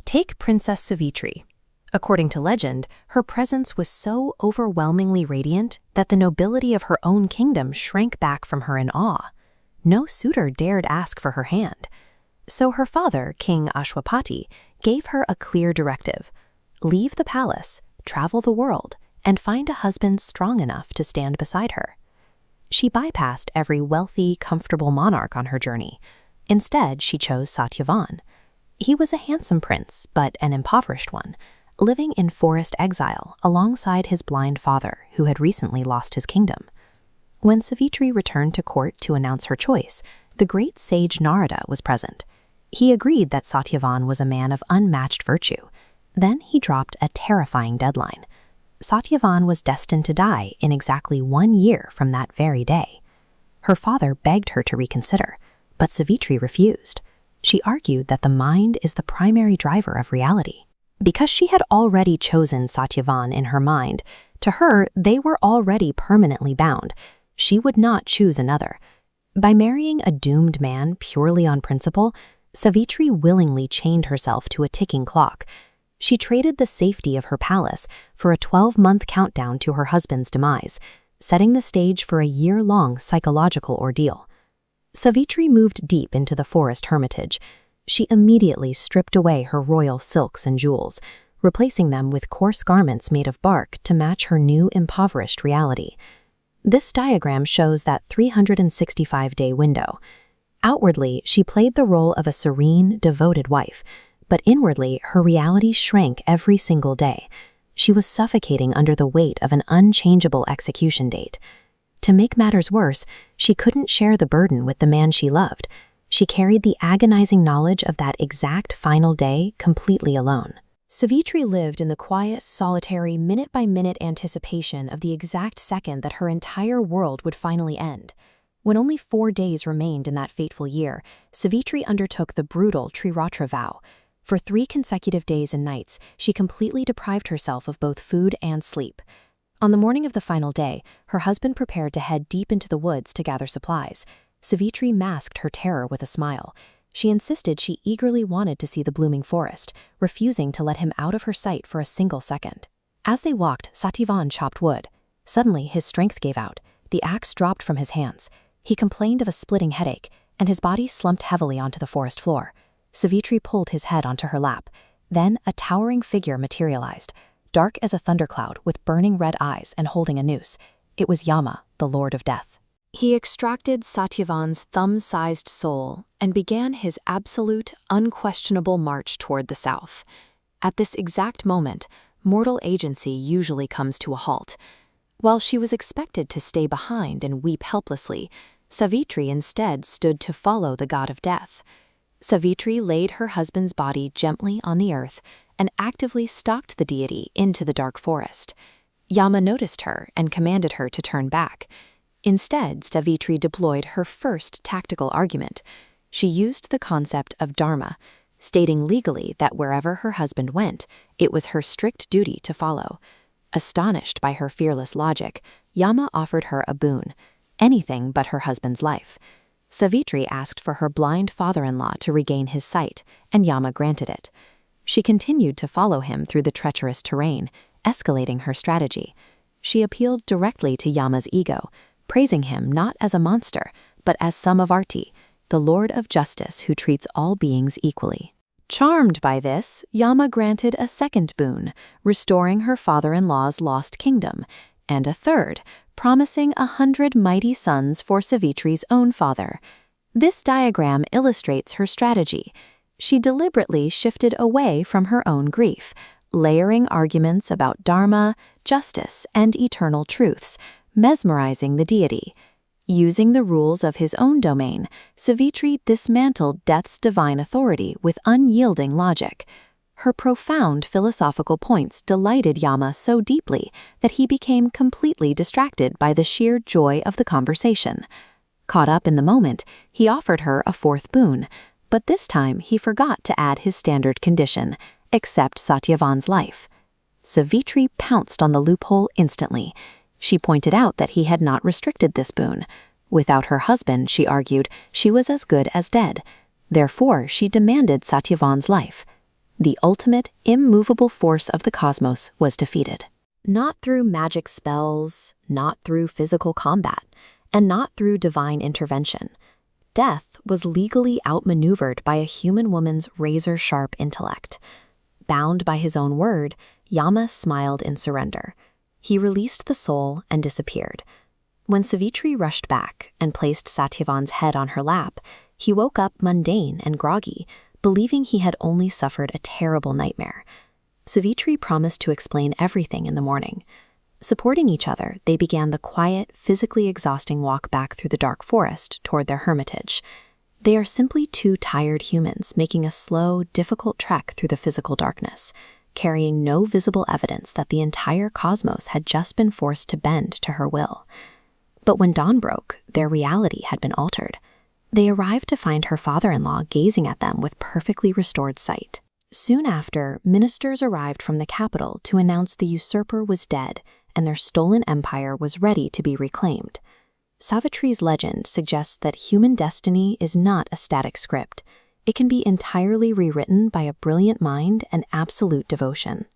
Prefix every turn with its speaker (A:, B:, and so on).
A: Take Princess Savitri. According to legend, her presence was so overwhelmingly radiant that the nobility of her own kingdom shrank back from her in awe. No suitor dared ask for her hand. So her father, King Ashwapati, gave her a clear directive: leave the palace, travel the world, and find a husband strong enough to stand beside her. She bypassed every wealthy, comfortable monarch on her journey. Instead, she chose Satyavan. He was a handsome prince, but an impoverished one, living in forest exile alongside his blind father, who had recently lost his kingdom. When Savitri returned to court to announce her choice, the great sage Narada was present. He agreed that Satyavan was a man of unmatched virtue. Then he dropped a terrifying deadline. Satyavan was destined to die in exactly 1 year from that very day. Her father begged her to reconsider, but Savitri refused. She argued that the mind is the primary driver of reality. Because she had already chosen Satyavan in her mind, to her they were already permanently bound. She would not choose another. By marrying a doomed man purely on principle, Savitri willingly chained herself to a ticking clock. She traded the safety of her palace for a 12-month countdown to her husband's demise, setting the stage for a year-long psychological ordeal. Savitri moved deep into the forest hermitage. She immediately stripped away her royal silks and jewels, replacing them with coarse garments made of bark to match her new impoverished reality. This diagram shows that 365-day window. Outwardly, she played the role of a serene, devoted wife, but inwardly, her reality shrank every single day. She was suffocating under the weight of an unchangeable execution date. To make matters worse, she couldn't share the burden with the man she loved. She carried the agonizing knowledge of that exact final day completely alone. Savitri lived in the quiet, solitary, minute-by-minute anticipation of the exact second that her entire world would finally end. When only 4 days remained in that fateful year, Savitri undertook the brutal Triratra vow. For 3 consecutive days and nights, she completely deprived herself of both food and sleep. On the morning of the final day, her husband prepared to head deep into the woods to gather supplies. Savitri masked her terror with a smile. She insisted she eagerly wanted to see the blooming forest, refusing to let him out of her sight for a single second. As they walked, Satyavan chopped wood. Suddenly, his strength gave out. The axe dropped from his hands. He complained of a splitting headache, and his body slumped heavily onto the forest floor. Savitri pulled his head onto her lap. Then a towering figure materialized, dark as a thundercloud with burning red eyes and holding a noose. It was Yama, the Lord of Death. He extracted Satyavan's thumb-sized soul and began his absolute, unquestionable march toward the south. At this exact moment, mortal agency usually comes to a halt. While she was expected to stay behind and weep helplessly, Savitri instead stood to follow the god of death. Savitri laid her husband's body gently on the earth and actively stalked the deity into the dark forest. Yama noticed her and commanded her to turn back. Instead, Savitri deployed her first tactical argument. She used the concept of dharma, stating legally that wherever her husband went, it was her strict duty to follow. Astonished by her fearless logic, Yama offered her a boon, anything but her husband's life. Savitri asked for her blind father-in-law to regain his sight, and Yama granted it. She continued to follow him through the treacherous terrain, escalating her strategy. She appealed directly to Yama's ego, praising him not as a monster, but as Samavarti, the Lord of Justice who treats all beings equally. Charmed by this, Yama granted a second boon, restoring her father-in-law's lost kingdom, and a third, promising 100 mighty sons for Savitri's own father. This diagram illustrates her strategy. She deliberately shifted away from her own grief, layering arguments about dharma, justice, and eternal truths, mesmerizing the deity. Using the rules of his own domain, Savitri dismantled death's divine authority with unyielding logic. Her profound philosophical points delighted Yama so deeply that he became completely distracted by the sheer joy of the conversation. Caught up in the moment, he offered her a fourth boon, but this time he forgot to add his standard condition: accept Satyavan's life. Savitri pounced on the loophole instantly. She pointed out that he had not restricted this boon. Without her husband, she argued, she was as good as dead. Therefore, she demanded Satyavan's life. The ultimate, immovable force of the cosmos was defeated. Not through magic spells, not through physical combat, and not through divine intervention. Death was legally outmaneuvered by a human woman's razor-sharp intellect. Bound by his own word, Yama smiled in surrender. He released the soul and disappeared. When Savitri rushed back and placed Satyavan's head on her lap, he woke up mundane and groggy, believing he had only suffered a terrible nightmare. Savitri promised to explain everything in the morning. Supporting each other, they began the quiet, physically exhausting walk back through the dark forest toward their hermitage. They are simply two tired humans making a slow, difficult trek through the physical darkness, carrying no visible evidence that the entire cosmos had just been forced to bend to her will. But when dawn broke, their reality had been altered. They arrived to find her father-in-law gazing at them with perfectly restored sight. Soon after, ministers arrived from the capital to announce the usurper was dead and their stolen empire was ready to be reclaimed. Savitri's legend suggests that human destiny is not a static script. It can be entirely rewritten by a brilliant mind and absolute devotion.